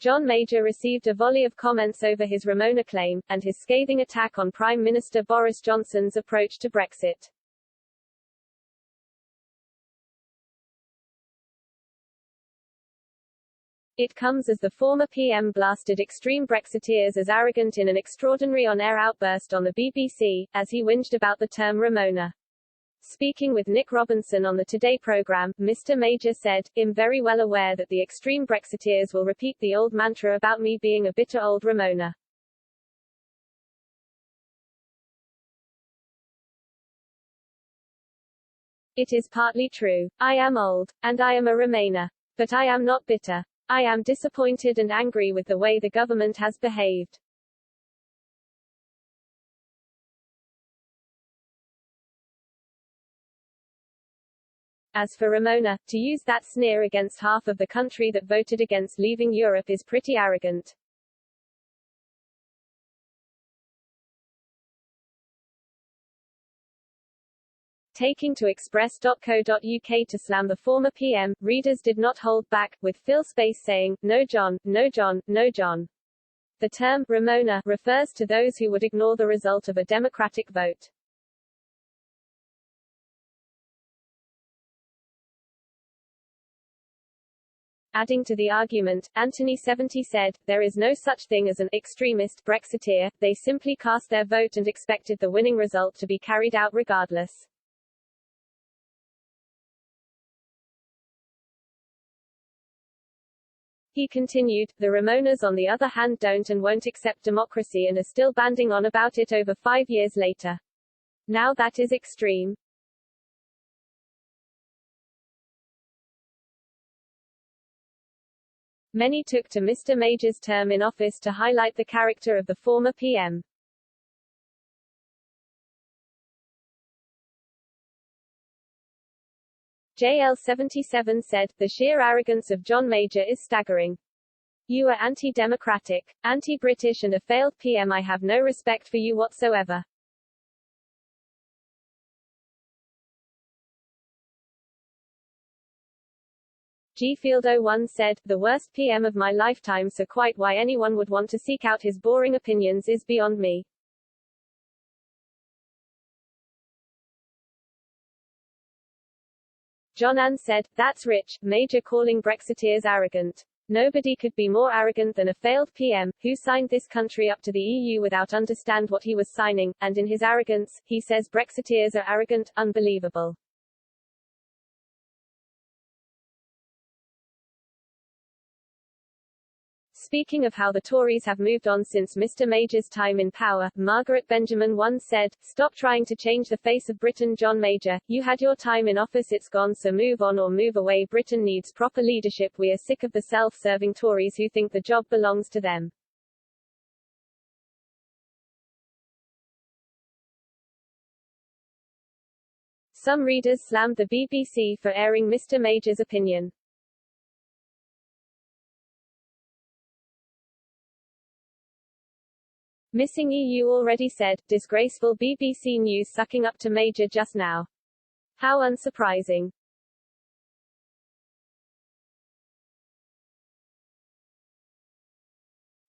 John Major received a volley of comments over his Ramona claim, and his scathing attack on Prime Minister Boris Johnson's approach to Brexit. It comes as the former PM blasted extreme Brexiteers as arrogant in an extraordinary on-air outburst on the BBC, as he whinged about the term Ramona. Speaking with Nick Robinson on the Today programme, Mr. Major said, "I'm very well aware that the extreme Brexiteers will repeat the old mantra about me being a bitter old Ramona. It is partly true. I am old. And I am a Remainer. But I am not bitter. I am disappointed and angry with the way the government has behaved." As for Ramona, to use that sneer against half of the country that voted against leaving Europe is pretty arrogant. Taking to express.co.uk to slam the former PM, readers did not hold back, with Phil Space saying, "No John, no John, no John." The term Ramona refers to those who would ignore the result of a democratic vote. Adding to the argument, Anthony 70 said, "There is no such thing as an extremist Brexiteer, they simply cast their vote and expected the winning result to be carried out regardless." He continued, "The Ramonas on the other hand don't and won't accept democracy and are still banding on about it over 5 years later. Now that is extreme." Many took to Mr. Major's term in office to highlight the character of the former PM. JL77 said, "The sheer arrogance of John Major is staggering. You are anti-democratic, anti-British and a failed PM. I have no respect for you whatsoever." Gfield01 said, "The worst PM of my lifetime, so quite why anyone would want to seek out his boring opinions is beyond me." John Ann said, "That's rich, Major calling Brexiteers arrogant. Nobody could be more arrogant than a failed PM, who signed this country up to the EU without understand what he was signing, and in his arrogance, he says Brexiteers are arrogant, unbelievable." Speaking of how the Tories have moved on since Mr. Major's time in power, Margaret Benjamin once said, "Stop trying to change the face of Britain, John Major. You had your time in office, it's gone, so move on or move away. Britain needs proper leadership. We are sick of the self-serving Tories who think the job belongs to them." Some readers slammed the BBC for airing Mr. Major's opinion. Missing EU already said, "Disgraceful BBC News sucking up to Major just now. How unsurprising."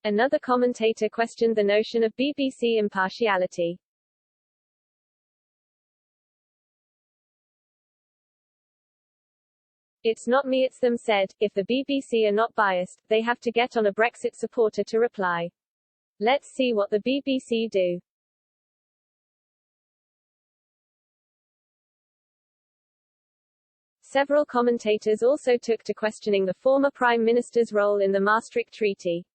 Another commentator questioned the notion of BBC impartiality. "It's not me, it's them," said. "If the BBC are not biased, they have to get on a Brexit supporter to reply. Let's see what the BBC do." Several commentators also took to questioning the former Prime Minister's role in the Maastricht Treaty.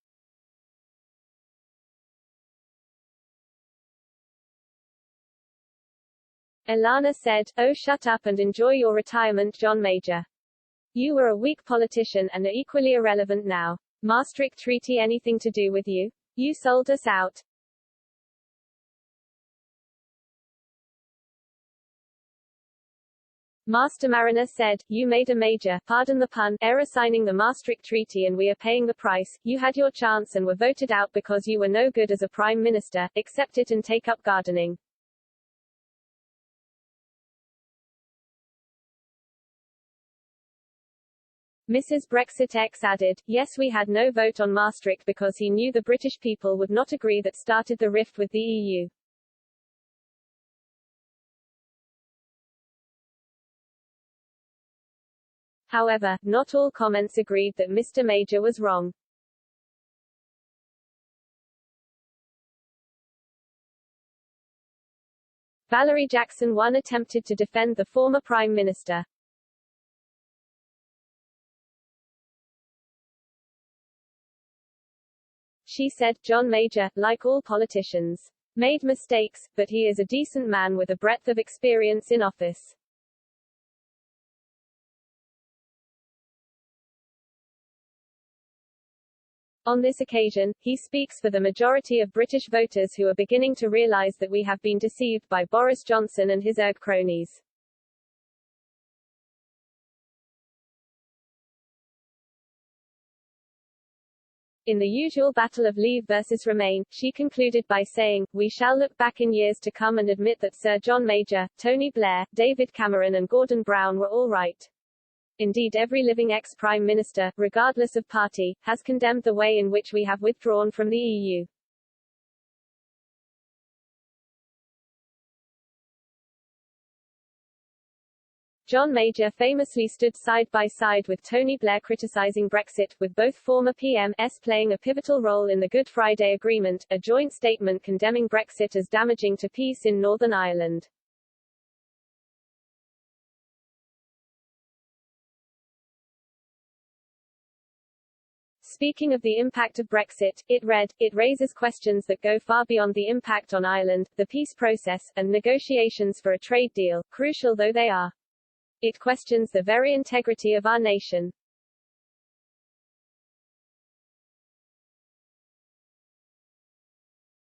Ilana said, "Oh, shut up and enjoy your retirement, John Major. You were a weak politician, and are equally irrelevant now. Maastricht Treaty anything to do with you? You sold us out." Master Mariner said, "You made a major, pardon the pun, error signing the Maastricht Treaty and we are paying the price. You had your chance and were voted out because you were no good as a Prime Minister. Accept it and take up gardening." Mrs. Brexit X added, yes, we had no vote on Maastricht because he knew the British people would not agree. That started the rift with the EU. However, not all comments agreed that Mr. Major was wrong. Valerie Jackson 1 attempted to defend the former Prime Minister. She said, John Major, like all politicians, made mistakes, but he is a decent man with a breadth of experience in office. On this occasion, he speaks for the majority of British voters who are beginning to realise that we have been deceived by Boris Johnson and his ov3r cronies. In the usual battle of Leave versus Remain, she concluded by saying, we shall look back in years to come and admit that Sir John Major, Tony Blair, David Cameron and Gordon Brown were all right. Indeed, every living ex-Prime Minister, regardless of party, has condemned the way in which we have withdrawn from the EU. John Major famously stood side by side with Tony Blair criticising Brexit, with both former PMs playing a pivotal role in the Good Friday Agreement, a joint statement condemning Brexit as damaging to peace in Northern Ireland. Speaking of the impact of Brexit, it read, it raises questions that go far beyond the impact on Ireland, the peace process, and negotiations for a trade deal, crucial though they are. It questions the very integrity of our nation.